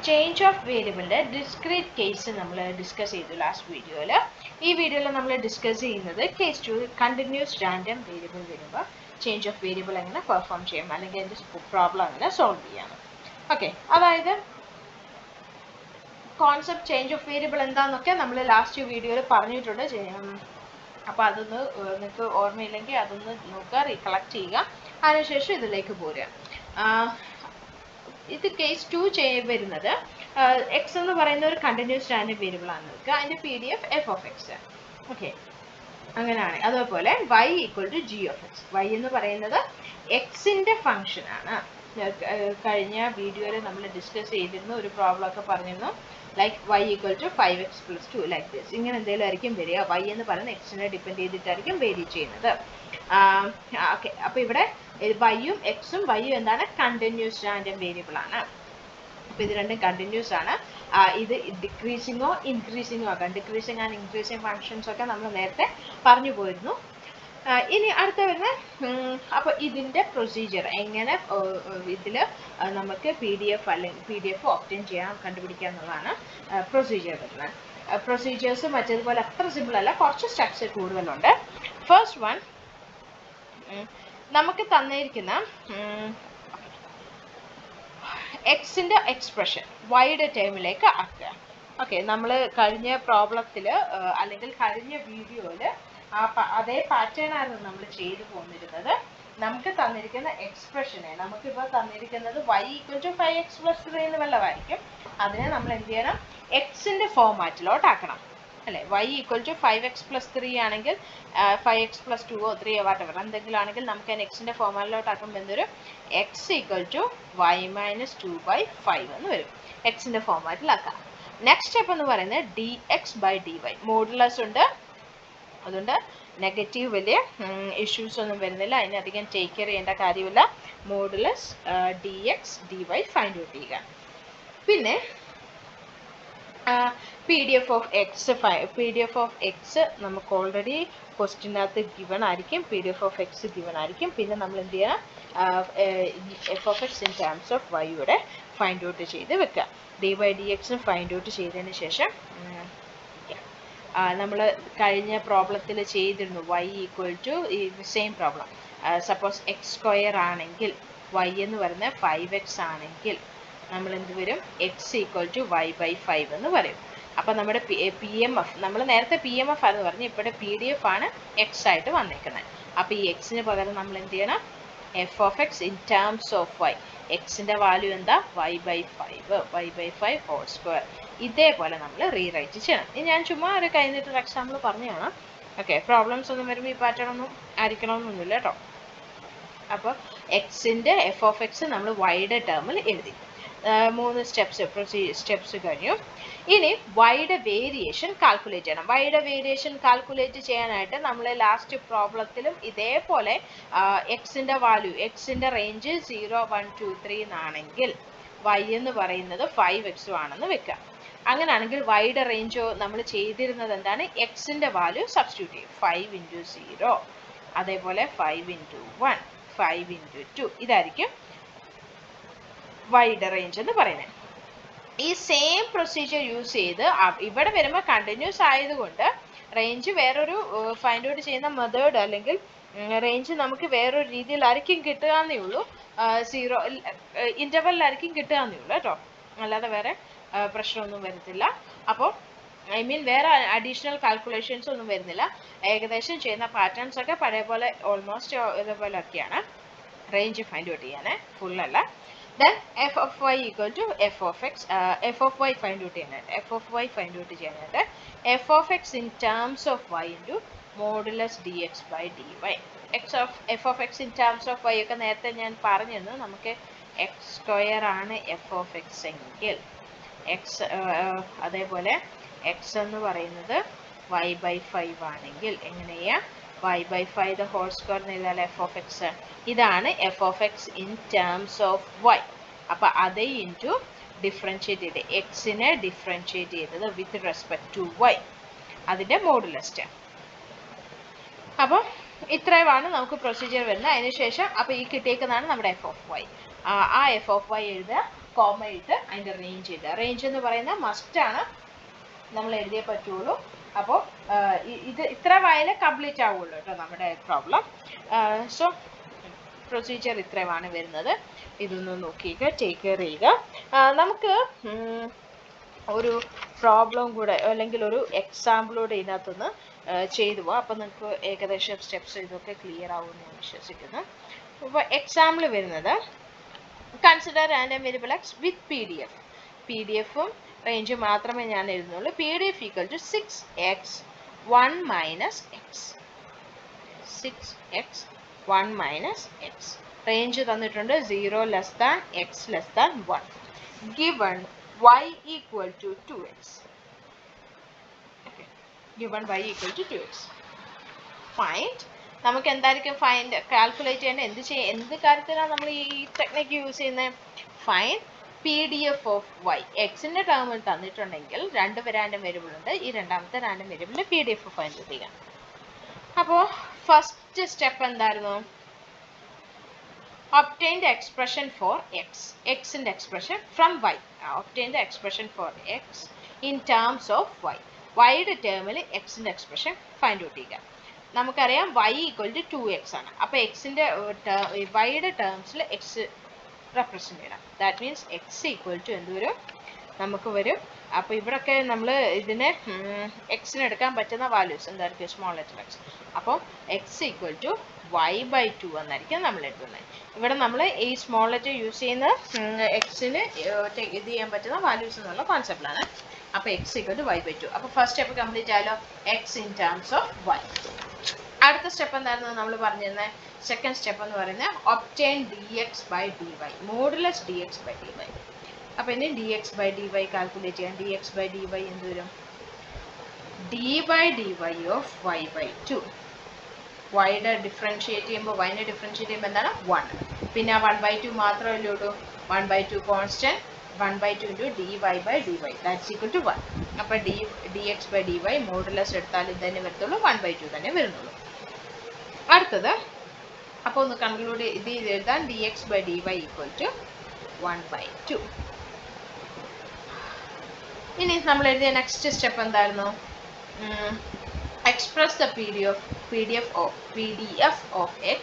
Change of വേരിയബിളിൻ്റെ discrete case നമ്മൾ discuss ചെയ്തു last വീഡിയോയിൽ. ഈ വീഡിയോയിൽ നമ്മൾ ഡിസ്കസ് ചെയ്യുന്നത് കേസ് 2 കണ്ടിന്യൂസ് റാൻഡം വേരിയബിൾ വരുമ്പോൾ ചേഞ്ച് ഓഫ് വേരിയബിൾ എങ്ങനെ പെർഫോം ചെയ്യാം അല്ലെങ്കിൽ അതിൻ്റെ പ്രോബ്ലം എങ്ങനെ സോൾവ് ചെയ്യാം. ഓക്കെ, അതായത് കോൺസെപ്റ്റ് ചേഞ്ച് ഓഫ് വേരിയബിൾ എന്താണെന്നൊക്കെ നമ്മൾ ലാസ്റ്റ് വീഡിയോയിൽ പറഞ്ഞിട്ടുണ്ട്. അപ്പോൾ അതൊന്ന് നിങ്ങൾക്ക് ഓർമ്മയില്ലെങ്കിൽ അതൊന്ന് നോക്കുക, റീകളക്ട് ചെയ്യുക, അതിനുശേഷം ഇതിലേക്ക് പോരുക. ഇത് കേസ് 2 വരുന്നത് എക്സ് എന്ന് പറയുന്ന ഒരു കണ്ടിന്യൂസ് റാൻഡം വേരിയബിൾ ആണ് നോക്കുക. അതിൻ്റെ PDF f of x. Okay, അങ്ങനെയാണ്. അതേപോലെ y equal to g of x. y എന്ന് പറയുന്നത് എക്സിൻ്റെ ഫംഗ്ഷൻ ആണ്. കഴിഞ്ഞ വീഡിയോയിൽ നമ്മൾ ഡിസ്കസ് ചെയ്തിരുന്ന ഒരു പ്രോബ്ലം ഒക്കെ പറഞ്ഞിരുന്നു. Like y equal to 5x + 2 like this. ഇങ്ങനെ എന്തെങ്കിലും ആയിരിക്കും വരിക. y എന്ന് പറയുന്നത് എക്സിനെ ഡിപ്പെൻഡ് ചെയ്തിട്ടായിരിക്കും വേരി ചെയ്യുന്നത്. ഓക്കെ, അപ്പോൾ ഇവിടെ വൈയും എക്സും വൈയും എന്താണ് കണ്ടിന്യൂസ് റാൻഡം വേരിയബിൾ ആണ്. അപ്പോൾ ഇത് രണ്ടും കണ്ടിന്യൂസ് ആണ്. ഇത് ഡിക്രീസിങ്ങോ ഇൻക്രീസിങ്ങോ ആക്കാം. ഡിക്രീസിങ് ആൻഡ് ഇൻക്രീസിങ് ഫങ്ഷൻസ് ഒക്കെ നമ്മൾ നേരത്തെ പറഞ്ഞു പോയിരുന്നു. ഇനി അടുത്ത വരുന്ന അപ്പോൾ ഇതിൻ്റെ പ്രൊസീജിയർ എങ്ങനെ ഇതിൽ നമുക്ക് PDF അല്ലെങ്കിൽ PDF ഒബ്റ്റെയിൻ ചെയ്യാൻ കണ്ടുപിടിക്കുക എന്നുള്ളതാണ് പ്രൊസീജിയർ വരുന്നത്. പ്രൊസീജിയേഴ്സ് മറ്റേതുപോലെ അത്ര സിമ്പിൾ അല്ല, കുറച്ച് സ്റ്റെപ്സ് കൂടുതലുണ്ട്. ഫസ്റ്റ് വൺ, നമുക്ക് തന്നിരിക്കുന്ന എക്സിൻ്റെ എക്സ്പ്രഷൻ വൈയുടെ ടേമിലേക്ക് ആക്കുക. ഓക്കെ, നമ്മൾ കഴിഞ്ഞ പ്രോബ്ലത്തിൽ അല്ലെങ്കിൽ കഴിഞ്ഞ വീഡിയോയിൽ അതേ പാറ്റേൺ ആയിരുന്നു നമ്മൾ ചെയ്തു പോന്നിരുന്നത്. നമുക്ക് തന്നിരിക്കുന്ന എക്സ്പ്രഷനെ നമുക്കിപ്പോൾ തന്നിരിക്കുന്നത് y ഈക്വൽ ടു 5x + 3 എന്ന് വല്ലതായിരിക്കും. അതിനെ നമ്മൾ എന്ത് ചെയ്യണം, എക്സിൻ്റെ ഫോർമാറ്റിലോട്ടാക്കണം അല്ലേ. y ഈക്വൽ ടു 5x + 3 ആണെങ്കിൽ 5x + 2 3 വാട്ടെവർ എന്തെങ്കിലും ആണെങ്കിൽ നമുക്ക് അതിന് എക്സിൻ്റെ ഫോർമാറ്റിലോട്ടാക്കുമ്പോൾ എന്തൊരു x ഈക്വൽ ടു y - 2/5 എന്ന് വരും. എക്സിൻ്റെ ഫോർമാറ്റിലാക്കാം. നെക്സ്റ്റ് സ്റ്റെപ്പ് എന്ന് പറയുന്നത് dx/dy. മോഡുലസ് ഉണ്ട്, അതുകൊണ്ട് നെഗറ്റീവ് വലിയ ഇഷ്യൂസ് ഒന്നും വരുന്നില്ല, അതിനധികം ടേക്ക് കെയർ ചെയ്യേണ്ട കാര്യമില്ല. മോഡുലസ് dx/dy ഫൈൻഡ് ഔട്ട് ചെയ്യുക. പിന്നെ PDF of x നമുക്ക് ഓൾറെഡി ക്വസ്റ്റ്യനകത്ത് ഗിവൺ ആയിരിക്കും. PDF of x ഗിവൺ ആയിരിക്കും. പിന്നെ നമ്മൾ എന്ത് ചെയ്യണം, f of x in terms of y യുടെ ഫൈൻഡ് ഔട്ട് ചെയ്ത് വെക്കുക. dy/dx ഫൈൻഡ് ഔട്ട് ചെയ്തതിന് ശേഷം നമ്മൾ കഴിഞ്ഞ പ്രോബ്ലത്തിൽ ചെയ്തിരുന്നു y equal to same problem. Suppose x² ആണെങ്കിൽ y എന്ന് പറയുന്നത് 5x ആണെങ്കിൽ നമ്മൾ എന്ത് വരും, x ഈക്വൽ ടു y/5 എന്ന് പറയും. അപ്പോൾ നമ്മുടെ PMF നമ്മൾ നേരത്തെ PMF ആണെന്ന് പറഞ്ഞു, ഇവിടെ PDF ആണ് x ആയിട്ട് വന്നിരിക്കുന്നത്. അപ്പോൾ ഈ എക്സിന് പകരം നമ്മൾ എന്ത് ചെയ്യണം, f of x in terms of y. എക്സിൻ്റെ വാല്യൂ എന്താ, y/5 ഹോൾ സ്ക്വയർ. ഇതേപോലെ നമ്മൾ റീറൈറ്റ് ചെയ്യണം. ഇനി ഞാൻ ചുമ്മാ ഒരു കഴിഞ്ഞിട്ടൊരു എക്സാമ്പിൾ പറഞ്ഞതാണ്. ഓക്കെ, പ്രോബ്ലംസ് ഒന്നും വരുമ്പോൾ ഈ പാറ്റേൺ ഒന്നും ആയിരിക്കണമെന്നൊന്നുമില്ല കേട്ടോ. അപ്പോൾ എക്സിൻ്റെ f of x നമ്മൾ വൈയുടെ ടേമിൽ എഴുതി. 3 സ്റ്റെപ്സ് കഴിഞ്ഞു. ഇനി വൈയുടെ വേരിയേഷൻ കാൽക്കുലേറ്റ് ചെയ്യണം. വൈയുടെ വേരിയേഷൻ കാൽക്കുലേറ്റ് ചെയ്യാനായിട്ട് നമ്മൾ ലാസ്റ്റ് പ്രോബ്ലത്തിലും ഇതേപോലെ എക്സിൻ്റെ വാല്യൂ, എക്സിൻ്റെ റേഞ്ച് 0 1 2 3 എന്നാണെങ്കിൽ y എന്ന് പറയുന്നത് 5x ആണെന്ന് വെക്കുക. അങ്ങനെയാണെങ്കിൽ വൈയുടെ റേഞ്ചോ നമ്മൾ ചെയ്തിരുന്നത് എന്താണ്, എക്സിൻ്റെ വാല്യൂ സബ്സ്റ്റിറ്റ്യൂട്ട് ചെയ്യും. 5 × 0, അതേപോലെ 5 × 1, 5 × 2, ഇതായിരിക്കും വൈയുടെ റേഞ്ച് എന്ന് പറയുന്നത്. ഈ സെയിം പ്രൊസീജിയർ യൂസ് ചെയ്ത് ഇവിടെ വരുമ്പോൾ കണ്ടിന്യൂസ് ആയതുകൊണ്ട് റേഞ്ച് വേറൊരു ഫൈൻഡ് ഔട്ട് ചെയ്യുന്ന മെത്തേഡ് അല്ലെങ്കിൽ റേഞ്ച് നമുക്ക് വേറൊരു രീതിയിലായിരിക്കും കിട്ടുക എന്നേ ഉള്ളൂ. 0 ഇൻ്റർവെല്ലായിരിക്കും കിട്ടുക എന്നേ ഉള്ളൂ കേട്ടോ, അല്ലാതെ വേറെ പ്രശ്നമൊന്നും വരത്തില്ല. അപ്പോൾ വേറെ അഡീഷണൽ കാൽക്കുലേഷൻസ് ഒന്നും വരുന്നില്ല. ഏകദേശം ചെയ്യുന്ന പാറ്റേൺസ് ഒക്കെ പഴയ പോലെ ഓൾമോസ്റ്റ് ഇതേപോലെ ഒക്കെയാണ്. റേഞ്ച് ഫൈൻഡ് ഔട്ട് ചെയ്യാൻ ഫുള്ളല്ല. Then f of y equal to f of x. f of y find out ചെയ്യാനായിട്ട് f of x in terms of y into modulus dx/dy. f of x in terms of y ഒക്കെ നേരത്തെ ഞാൻ പറഞ്ഞിരുന്നു. നമുക്ക് x² ആണ് f of x എങ്കിൽ അതേപോലെ x എന്ന് പറയുന്നത് y/5 ആണെങ്കിൽ എങ്ങനെയാ, y/5 ഹോൾ സ്ക്വയർ എഴുതാൽ f of x. ഇതാണ് f of x in terms of y. അപ്പോൾ അതേ ഇൻറ്റു ഡിഫറൻഷ്യേറ്റ് ചെയ്ത് എക്സിനെ ഡിഫറൻഷ്യേറ്റ് ചെയ്തത് വിത്ത് റെസ്പെക്ട് ടു y, അതിൻ്റെ മോഡുലസ്. അപ്പോൾ ഇത്രയുമാണ് നമുക്ക് പ്രൊസീജിയർ വരുന്നത്. അതിനുശേഷം അപ്പോൾ ഈ കിട്ടിയേക്കുന്നതാണ് നമ്മുടെ f of y. ആ f of y എഴുതുക. കോമ ഇട്ട് അതിൻ്റെ റേഞ്ച് ഇടുക. റേഞ്ച് എന്ന് പറയുന്ന മസ്റ്റാണ്, നമ്മൾ എഴുതിയേ പറ്റുള്ളൂ. അപ്പോൾ ഇത് ഇത്ര വായന കംപ്ലീറ്റ് ആവുള്ളൂ കേട്ടോ നമ്മുടെ പ്രോബ്ലം. സോ പ്രൊസീജിയർ ഇത്രയുമാണ് വരുന്നത്. ഇതൊന്ന് നോക്കിയിട്ട് ടേക്ക് കെയർ ചെയ്യുക. നമുക്ക് ഒരു പ്രോബ്ലം കൂടെ അല്ലെങ്കിൽ ഒരു എക്സാമ്പിളൂടെ ഇതിനകത്തുനിന്ന് ചെയ്തു പോവാം. അപ്പം നിങ്ങൾക്ക് ഏകദേശം സ്റ്റെപ്സ് ഇതൊക്കെ ക്ലിയർ ആവുമെന്ന് ഞാൻ വിശ്വസിക്കുന്നു. അപ്പോൾ എക്സാമ്പിൾ വരുന്നത് consider random variable x with PDF. PDF-ഉം റേഞ്ച് മാത്രമേ ഞാൻ എഴുതുന്നുള്ളൂ. PDF equal to 6x 1 minus x. 6x 1 minus x. Range തന്നിട്ടുണ്ട് 0 less than x less than 1. Given y equal to 2x. Okay. Given y equal to 2x. Find. നമുക്ക് എന്തായിരിക്കും find calculate ചെയ്യേണ്ടത്? എന്ത് കാര്യത്തിലാണ് നമ്മൾ ഈ ടെക്നിക്ക് യൂസ് ചെയ്യുന്നത്? Find PDF of y. എക്സിൻ്റെ ടേമിൽ തന്നിട്ടുണ്ടെങ്കിൽ രണ്ട് റാൻഡം വേരിയബിൾ ഉണ്ട്. ഈ രണ്ടാമത്തെ റാൻഡം വേരിയബിളിൻ്റെ PDF ഫൈൻഡ് ചെയ്യുക. അപ്പോൾ ഫസ്റ്റ് സ്റ്റെപ്പ് എന്തായിരുന്നു? Obtain the expression for x. X in the expression from y. Obtain the expression for x in terms of y. Y യുടെ ടേമിൽ x ന്റെ എക്സ്പ്രഷൻ ഫൈൻഡ് ഔട്ട് ചെയ്യുക. നമുക്കറിയാം y ഈക്വൽ ടു 2x ആണ്. അപ്പോൾ എക്സിൻ്റെ y യുടെ ടേംസിൽ x റെപ്രസെൻ്റ് ചെയ്യണം. That means x equal to എന്ത് വരും? നമുക്ക് വരും. അപ്പോൾ ഇവിടെയൊക്കെ നമ്മൾ ഇതിനെ എക്സിന് എടുക്കാൻ പറ്റുന്ന വാല്യൂസ് എന്തായിരിക്കും? Small letter X. അപ്പോൾ എക്സ് ഈക്വൽ ടു y/2 എന്നായിരിക്കും നമ്മൾ എടുക്കുന്നത്. ഇവിടെ നമ്മൾ ഈ സ്മോൾ ലെറ്റർ യൂസ് ചെയ്യുന്ന എക്സിന് ഇത് ചെയ്യാൻ പറ്റുന്ന വാല്യൂസ് എന്നുള്ള കോൺസെപ്റ്റിലാണ്. അപ്പോൾ എക്സ് ഈക്വൽ ടു y/2. അപ്പോൾ ഫസ്റ്റ് സ്റ്റെപ്പ് കംപ്ലീറ്റ് ആയാലോ? X in terms of y. അടുത്ത സ്റ്റെപ്പ് എന്തായിരുന്നു നമ്മൾ പറഞ്ഞിരുന്നത്? സെക്കൻഡ് സ്റ്റെപ്പ് എന്ന് പറയുന്നത് ഒബ്റ്റെയിൻ dx/dy. Modulus dx/dy. അപ്പോൾ ഇനി dx/dy കാൽക്കുലേറ്റ് ചെയ്യാൻ. dx/dy എന്ത് വരും? d/dy of y/2. വൈയുടെ ഡിഫറൻഷിയേറ്റ് ചെയ്യുമ്പോൾ വൈനെ ഡിഫറൻഷിയേറ്റ് ചെയ്യുമ്പോൾ എന്താണ്? 1. പിന്നെ 1/2 മാത്രമല്ലേ ഉള്ളൂ. 1/2 constant. 1/2 into dy/dy. That's equal to 1. അപ്പോൾ dx/dy മോഡുലസ് എടുത്താൽ ഇത് തന്നെ വരത്തുള്ളൂ. 1/2 തന്നെ വരുന്നുള്ളൂ. അടുത്തത് അപ്പോൾ ഒന്ന് കൺക്ലൂഡ് ഇത് എഴുതാൻ. dx/dy equal to 1/2. ഇനി നമ്മൾ എഴുതിയ നെക്സ്റ്റ് സ്റ്റെപ്പ് എന്തായിരുന്നു? Express the PDF of x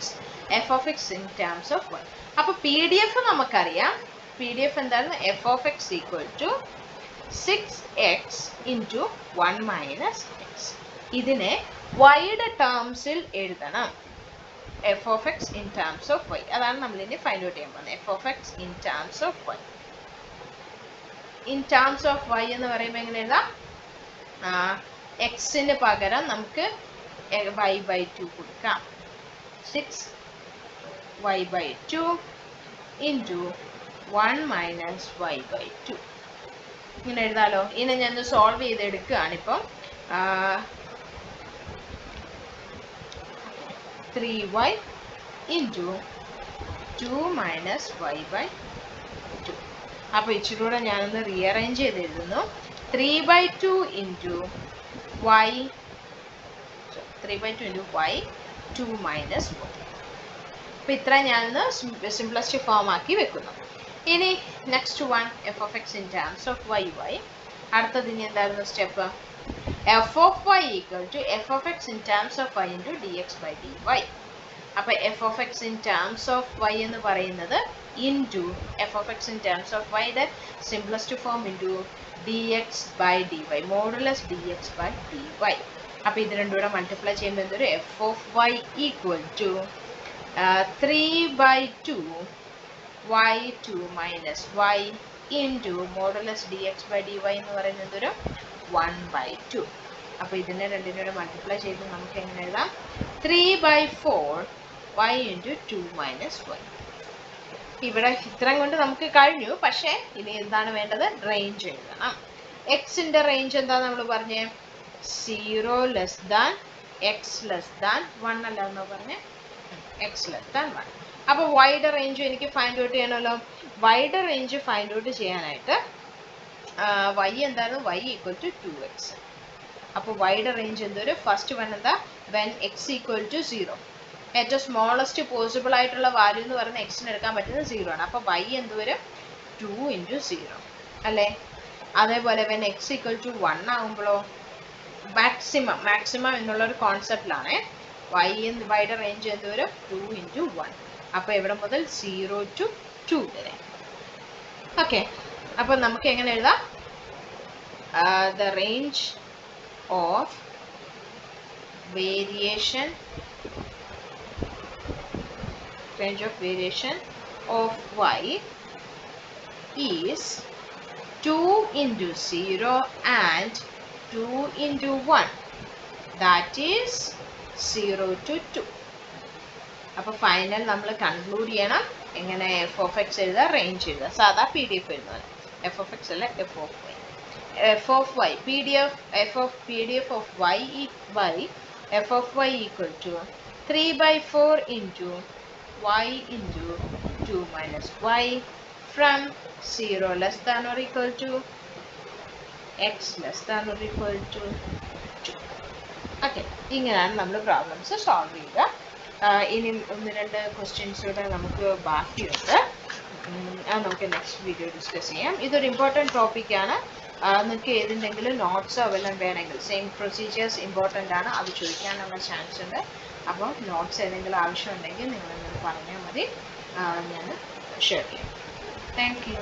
f of x in terms of y. അപ്പോൾ PDF നമുക്കറിയാം. PDF എന്തായിരുന്നു? f of x equal to 6x into 1 minus x. ഇതിനെ y-യുടെ ടേംസിൽ എഴുതണം. f of x in terms of y. അതാണ് നമ്മൾ ഇനി find out ചെയ്യാൻ പോകുന്നത്. f of x in terms of y. in terms of y എന്ന് പറയുമ്പോൾ എങ്ങനെ എഴുതാം? എക്സിന് പകരം നമുക്ക് y/2 കൊടുക്കാം. 6y/2 into 1 minus y/2. ഇങ്ങനെ എഴുതാലോ. ഇനി ഞാൻ സോൾവ് ചെയ്തെടുക്കുകയാണ്. ഇപ്പം 3y into 2 minus y/2. അപ്പോൾ ഇച്ചിരി കൂടെ ഞാനൊന്ന് റീഅറേഞ്ച് ചെയ്ത് എഴുതുന്നു. 3/2 into y 3/2 into y 2 minus 1. അപ്പോൾ ഇത്ര ഞാനൊന്ന് സിംപ്ലസ്റ്റ് ഫോം ആക്കി വെക്കുന്നു. ഇനി next one f of x in terms of y. അടുത്തത് ഇനി എന്തായിരുന്നു step? f of y equal to f of x in terms of y into dx/dy. അപ്പോൾ f of x in terms of y എന്ന് പറയുന്നത് into f of x in terms of y യുടെ simplest form into dx/dy. Modulus dx/dy. അപ്പോൾ ഇത് രണ്ടും കൂടെ multiply ചെയ്യുമ്പോൾ എന്തൊരു? f of y equal to 3/2 y2 minus y into modulus dx/dy എന്ന് പറയുന്നത് എന്തൊരു? 1/2. അപ്പോൾ ഇതിനെ രണ്ടിനും കൂടെ മൾട്ടിപ്ലൈ ചെയ്ത് നമുക്ക് എങ്ങനെ എഴുതാം? 3/4 y into 2 minus y. ഇവിടെ ഇത്രയും കൊണ്ട് നമുക്ക് കഴിഞ്ഞു. പക്ഷേ ഇനി എന്താണ് വേണ്ടത്? റേഞ്ച് എഴുതണം. എക്സിൻ്റെ റേഞ്ച് എന്താ നമ്മൾ പറഞ്ഞേ? 0 less than x less than 1 അല്ല എന്നോ പറഞ്ഞേ? X less than 1. അപ്പോൾ വൈയുടെ റേഞ്ച് എനിക്ക് ഫൈൻഡ് ഔട്ട് ചെയ്യണമല്ലോ. വൈയുടെ റേഞ്ച് ഫൈൻഡ് ഔട്ട് ചെയ്യാനായിട്ട് y എന്തായിരുന്നു? y equal to 2x. അപ്പോൾ വൈയുടെ റേഞ്ച് എന്തൊരു? ഫസ്റ്റ് വൺ എന്താ? When x equal to 0. ഏറ്റവും സ്മോളസ്റ്റ് പോസിബിൾ ആയിട്ടുള്ള വാല്യൂ എന്ന് പറയുന്നത് എക്സിന് എടുക്കാൻ പറ്റുന്നത് 0 ആണ്. അപ്പോൾ y എന്ത് വരും? 2 into 0 അല്ലേ? അതേപോലെ when x equal to 1 ആകുമ്പോഴോ maximum എന്നുള്ളൊരു കോൺസെപ്റ്റിലാണ് വൈയുടെ റേഞ്ച് എന്ത് വരും 2 into 1. അപ്പോൾ ഇവിടെ മുതൽ 0 to 2 വരെ. ഓക്കെ, അപ്പോൾ നമുക്ക് എങ്ങനെ എഴുതാം? The range of variation of y is 2 into 0 and 2 into 1, that is 0 to 2. അപ്പോൾ ഫൈനൽ നമ്മൾ കൺക്ലൂഡ് ചെയ്യണം എങ്ങനെ എഫ് ഓഫ് എക്സ് എഴുതുക, റേഞ്ച് എഴുതുക, സാധാ പി ഡി എഫ് എഴുതുന്നത്. എഫ് ഓഫ് എക്സ് അല്ല, f of y. F of y P D F of y f of y equal to 3/4 into y into 2 minus y from 0 less than or equal to x less than or equal to 2. Okay, ഇങ്ങനെയാണ് നമ്മൾ problems solve ചെയ്യുക. ഇനി 1-2 questions കൂടെ നമുക്ക് ബാക്കിയുണ്ട്. അത് നമുക്ക് next video discuss ചെയ്യാം. ഇതൊരു ഇമ്പോർട്ടൻറ്റ് ടോപ്പിക്കാണ്. നിങ്ങൾക്ക് ഏതിൻ്റെങ്കിലും നോട്ട്സോ വല്ലതും വേണമെങ്കിൽ സെയിം പ്രൊസീജിയേഴ്സ് ഇമ്പോർട്ടൻ്റ് ആണ്, അത് ചോദിക്കാനുള്ള ചാൻസ് ഉണ്ട്. അപ്പോൾ നോട്ട്സ് ഏതെങ്കിലും ആവശ്യമുണ്ടെങ്കിൽ നിങ്ങൾ എന്നോട് പറഞ്ഞാൽ മതി, ഞാൻ ഷെയർ ചെയ്യാം. Thank you.